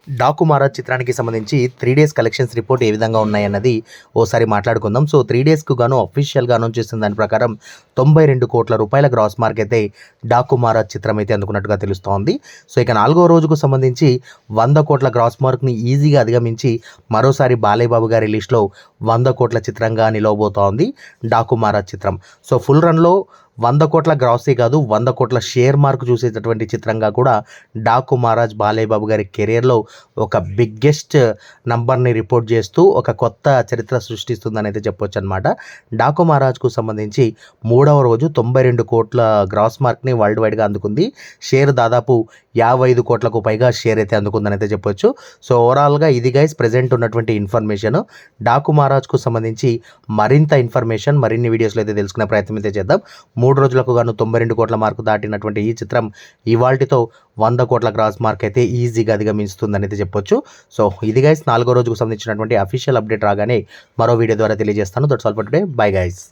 డాకు మహారాజ్ చిత్రానికి సంబంధించి 3 days collections report ఏ విధంగా ఉన్నాయన్నది ఓసారి మాట్లాడుకుందాం. సో 3 డేస్కు గాను అఫీషియల్గా అనౌన్స్ చేసిన దాని ప్రకారం 92 కోట్ల రూపాయల గ్రాస్ మార్క్ అయితే డాకు మహారాజ్ చిత్రం అయితే అందుకున్నట్టుగా తెలుస్తోంది. సో ఇక 4వ రోజుకు సంబంధించి 100 కోట్ల గ్రాస్ మార్క్ని ఈజీగా అధిగమించి మరోసారి బాలయ్యబాబు గారి లిస్టులో 100 కోట్ల చిత్రంగా నిలవబోతోంది డాకు మహారాజ్ చిత్రం. సో ఫుల్ రన్లో 100 కోట్ల గ్రాసే కాదు 100 కోట్ల షేర్ మార్క్ చూసేటటువంటి చిత్రంగా కూడా డాకు మహారాజ్ బాలయ్యబాబు గారి కెరియర్లో ఒక బిగ్గెస్ట్ నంబర్ని రిపోర్ట్ చేస్తూ ఒక కొత్త చరిత్ర సృష్టిస్తుందని అయితే చెప్పొచ్చు అనమాట. డాకు మహారాజ్కు సంబంధించి 3వ రోజు 92 కోట్ల గ్రాస్ మార్క్ని వరల్డ్ వైడ్గా అందుకుంది. షేర్ దాదాపు 55 కోట్లకు పైగా షేర్ అయితే అందుకుందని అయితే చెప్పొచ్చు. సో ఓవరాల్గా ఇది గైస్ ప్రజెంట్ ఉన్నటువంటి ఇన్ఫర్మేషన్. డాకు మహారాజ్కు సంబంధించి మరింత ఇన్ఫర్మేషన్ మరిన్ని వీడియోస్లో అయితే తెలుసుకునే ప్రయత్నం అయితే చేద్దాం. 3 రోజులకు గాను 92 కోట్ల మార్కు దాటినటువంటి ఈ చిత్రం ఇవాల్టితో 100 కోట్ల గ్రాస్ మార్క్ అయితే ఈజీగా అధిగమిస్తుందని అయితే చెప్పొచ్చు. సో ఇది గైస్ 4వ రోజుకు సంబంధించినటువంటి అఫీషియల్ అప్డేట్ రాగానే మరో వీడియో ద్వారా తెలియజేస్తాను. That's all for today. Bye guys.